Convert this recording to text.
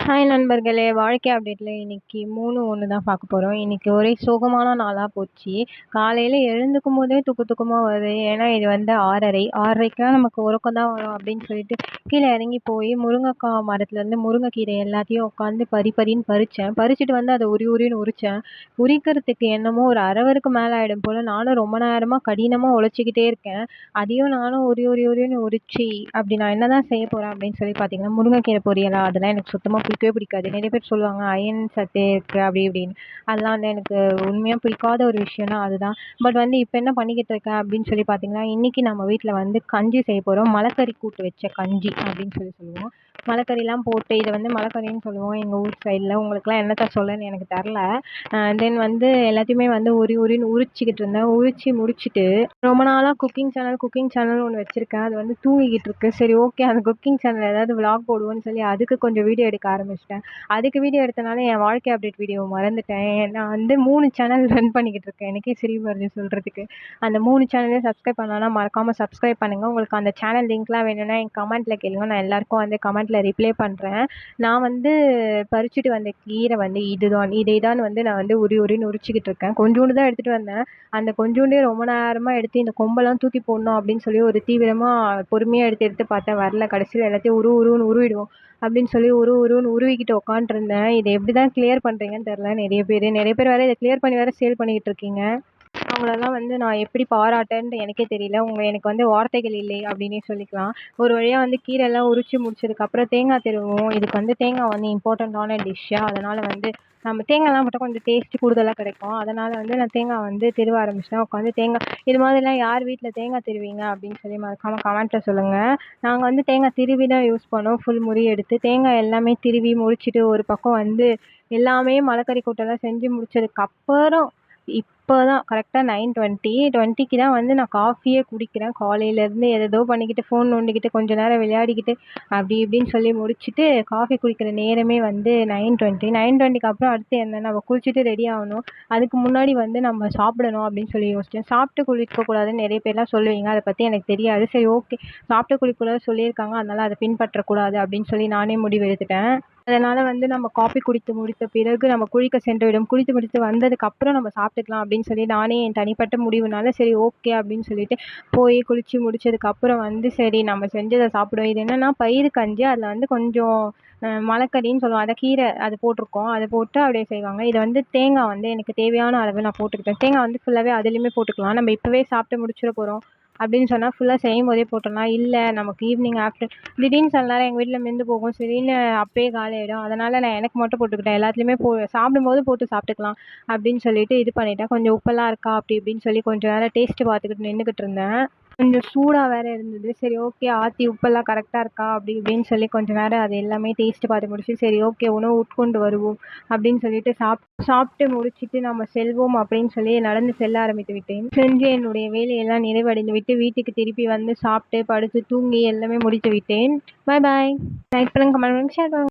Hi நண்பர்களே! வாழ்க்கை அப்டேட்ல இன்னைக்கு 3:1 தான் பார்க்க போறோம். இன்னைக்கு ஒரே சோகமான நாளா போச்சு. காலையில எழுந்துக்கும்போதே தூக்கமா வருது. ஏன்னா இது வந்து 6:30 6:30க்கெல்லாம் நமக்கு உறக்கம் தான் வரும் அப்டின்னு சொல்லிட்டு, கீழ இறங்கி போய் முருங்கக்கா மரத்துலேருந்து முருங்கைக்கீரை எல்லாத்தையும் உட்காந்து பறின்னு பறிச்சேன். பறிச்சுட்டு வந்து அத உரின்னு உரிச்சேன். உரிக்கிறதுக்கு என்னமோ ஒரு 1/2 ஹவருக்கு மேல ஆயிடும் போல. நானும் ரொம்ப நேரமா கடினமா உழைச்சுக்கிட்டே இருக்கேன். அதையும் நானும் உரின்னு உரிச்சு அப்படி நான் என்னதான் செய்ய போறேன் அப்படின்னு சொல்லி பார்த்தீங்கன்னா, முருங்கைக்கீரை பொரியலா? அதெல்லாம் எனக்கு சுத்தமா பிடிக்கவே பிடிக்காது. நிறைய பேர் சொல்லுவாங்க அயர்ன் சத்து இருக்கு அப்படி இப்படின்னு. அதெல்லாம் வந்து எனக்கு உண்மையா பிடிக்காத ஒரு விஷயம்னா அதுதான். பட் வந்து இப்ப என்ன பண்ணிக்கிட்டு இருக்கேன் அப்படின்னு சொல்லி பார்த்தீங்கன்னா, இன்னைக்கு நம்ம வீட்ல வந்து கஞ்சி செய்ய போறோம். மலைக்கறி கூட்டு வச்ச கஞ்சி அப்படின்னு சொல்லுவோம். மலைக்கறிலாம் போட்டு இத வந்து மலைக்கறின்னு சொல்லுவோம் எங்க ஊர் சைடுல. உங்களுக்கெல்லாம் என்னத்த சொல்லன்னு எனக்கு தெர்ல. தென் வந்து எல்லாத்தையுமே வந்து உரின்னு உரிச்சுக்கிட்டு இருந்தேன். உரிச்சு முடிச்சுட்டு ரொம்ப நாளா குக்கிங் சேனல் ஒண்ணு வச்சிருக்கேன். அது வந்து தூங்கிக்கிட்டு இருக்கு. சரி ஓகே அந்த குக்கிங் சேனல்ல ஏதாவது விளாக் போடுவோம்ன்னு சொல்லி அதுக்கு கொஞ்சம் வீடியோ எடுக்க ஆரம்பிச்சுட்டேன். அதுக்கு வீடியோ எடுத்தனால என் வாழ்க்கை அப்டேட் வீடியோ மறந்துட்டேன். நான் வந்து 3 சேனல் ரன் பண்ணிக்கிட்டு இருக்கேன். எனக்கே சிரிப்பு வருது சொல்றதுக்கு. அந்த 3 சேனலையும் சப்ஸ்கிரைப் பண்ணலனா மறக்காம சப்ஸ்கிரைப் பண்ணுங்க. உங்களுக்கு அந்த சேனல் லிங்க்லாம் வேணும்னா என் கமெண்ட்ல கேளுங்க. நான் எல்லாருக்கும் வந்து கமெண்ட்ல ரிப்ளை பண்றேன். நான் வந்து பறிச்சுட்டு வந்த கீரை வந்து இதுதான். இதைதான் வந்து நான் வந்து உரின்னு உரிச்சுக்கிட்டு இருக்கேன். கொஞ்சூண்டு தான் எடுத்துட்டு வந்தேன். அந்த கொஞ்சூண்டே ரொம்ப நேரமா எடுத்து இந்த கொம்பெல்லாம் தூக்கி போடணும் அப்படின்னு சொல்லி ஒரு தீவிரமா பொறுமையா எடுத்து பார்த்தேன். வரல. கடைசியில எல்லாத்தையும் உருன்னு உருவிடுவோம் அப்படின்னு சொல்லி உருன்னு உருவிக்கிட்டு உட்காந்துருந்தேன். இதை எப்படிதான் கிளியர் பண்றீங்கன்னு தெரியல. நிறைய பேர் வேற இதை கிளியர் பண்ணி வேற சேல் பண்ணிக்கிட்டு இருக்கீங்க. அவங்களெல்லாம் வந்து நான் எப்படி பாராட்டேன்ட்டு எனக்கே தெரியல. எனக்கு வந்து வார்த்தைகள் இல்லை அப்படின்னே சொல்லிக்கலாம். ஒரு வழியா வந்து கீரைலாம் உரிச்சு முடிச்சதுக்கப்புறம் தேங்காய் திருவுவோம். இதுக்கு வந்து தேங்காய் வந்து இம்பார்ட்டண்ட்டான டிஷ்ஷு. அதனால வந்து நம்ம தேங்காய்லாம் போட்டா கொஞ்சம் டேஸ்ட் கூடுதலா கிடைக்கும். அதனால வந்து நான் தேங்காய் வந்து திருவ ஆரம்பிச்சிட்டேன். உட்காந்து தேங்காய் இது மாதிரிலாம் யார் வீட்ல தேங்காய் திருவீங்க அப்படின்னு சொல்லி மறக்காம கமெண்ட்ல சொல்லுங்க. நாங்க வந்து தேங்காய் திருவி தான் யூஸ் பண்ணோம். ஃபுல் முறி எடுத்து தேங்காய் எல்லாமே திருவி முடிச்சுட்டு ஒரு பக்கம் வந்து எல்லாமே மலைக்கறி கூட்டெல்லாம் செஞ்சு முடிச்சதுக்கப்புறம் இப்போதான் கரெக்டாக 9:20 தான் வந்து நான் காஃபியே குடிக்கிறேன். காலையிலேருந்து ஏதேதோ பண்ணிக்கிட்டு ஃபோன் நோண்டிக்கிட்டு கொஞ்ச நேரம் விளையாடிக்கிட்டு அப்படி இப்படின்னு சொல்லி முடிச்சுட்டு காஃபி குடிக்கிற நேரமே வந்து 9:20 9:20க்கு அப்புறம் அடுத்து என்ன நம்ம குளிச்சுட்டு ரெடி ஆகணும். அதுக்கு முன்னாடி வந்து நம்ம சாப்பிடணும் அப்படின்னு சொல்லி யோசிச்சேன். சாப்பிட்டு குளிக்கக்கூடாதுன்னு நிறைய பேர்லாம் சொல்லுவீங்க. அதை பற்றி எனக்கு தெரியாது. சரி ஓகே சாப்பிட்டு குளிக்கக்கூடாது சொல்லியிருக்காங்க. அதனால அதை பின்பற்றக்கூடாது அப்படின்னு சொல்லி நானே முடிவு எடுத்துட்டேன். அதனால வந்து நம்ம காஃபி குடித்து முடித்த பிறகு நம்ம குளிக்க சென்றுவிடும். குளித்து முடித்து வந்ததுக்கு அப்புறம் நம்ம சாப்பிட்டுக்கலாம் அப்படின்னு சொல்லி நானே என் தனிப்பட்ட முடிவுனால சரி ஓகே அப்படின்னு சொல்லிட்டு போய் குளிச்சு முடிச்சதுக்கு அப்புறம் வந்து சரி நம்ம செஞ்சதை சாப்பிடுவோம். இது என்னன்னா பயிறு கஞ்சி. அதில் வந்து கொஞ்சம் மலைக்கறின்னு சொல்லுவோம். அதை கீரை அது போட்டிருக்கோம். அதை போட்டு அப்படியே செய்வாங்க. இதை வந்து தேங்காய் வந்து எனக்கு தேவையான அளவு நான் போட்டுக்கிட்டேன். தேங்காய் வந்து ஃபுல்லாகவே அதுலேயுமே போட்டுக்கலாம். நம்ம இப்போவே சாப்பிட்டு முடிச்சிட போகிறோம் அப்படின்னு சொன்னால் ஃபுல்லாக செய்யும் போதே போட்டுடலாம். இல்லை நமக்கு ஈவினிங் ஆஃப்டர் திடீர்னு சில நேரம் எங்கள் வீட்டில் மிந்து போகும். சரின்னு அப்பயே காலியாயிடும். அதனால நான் எனக்கு மட்டும் போட்டுக்கிட்டேன். எல்லாத்துலேயுமே சாப்பிடும்போது போட்டு சாப்பிட்டுக்கலாம் அப்படின்னு சொல்லிட்டு இது பண்ணிட்டேன். கொஞ்சம் உப்பெல்லாம் இருக்கா அப்படி இப்படின்னு சொல்லி கொஞ்சம் நேரம் டேஸ்ட்டு பார்த்துக்கிட்டு நின்றுக்கிட்டு இருந்தேன். கொஞ்சம் சூடாக வேற இருந்தது. சரி ஓகே ஆத்தி உப்பெல்லாம் கரெக்டாக இருக்கா அப்படி இப்படின்னு சொல்லி கொஞ்ச நேரம் அது எல்லாமே டேஸ்ட்டு பார்த்து முடிச்சு சரி ஓகே உணவு உட்கொண்டு வருவோம் அப்படின்னு சொல்லிட்டு சாப்பிட்டு முடிச்சுட்டு நம்ம செல்வோம் அப்படின்னு சொல்லி நடந்து செல்ல ஆரம்பித்து விட்டேன். சென்று என்னுடைய வேலையெல்லாம் நிறைவடைந்து விட்டு வீட்டுக்கு திருப்பி வந்து சாப்பிட்டு படுத்து தூங்கி எல்லாமே முடித்து விட்டேன். பாய் பாய். லைக் பண்ணுங்க கமெண்ட் பண்ணுங்க ஷேர் பண்ணுங்க.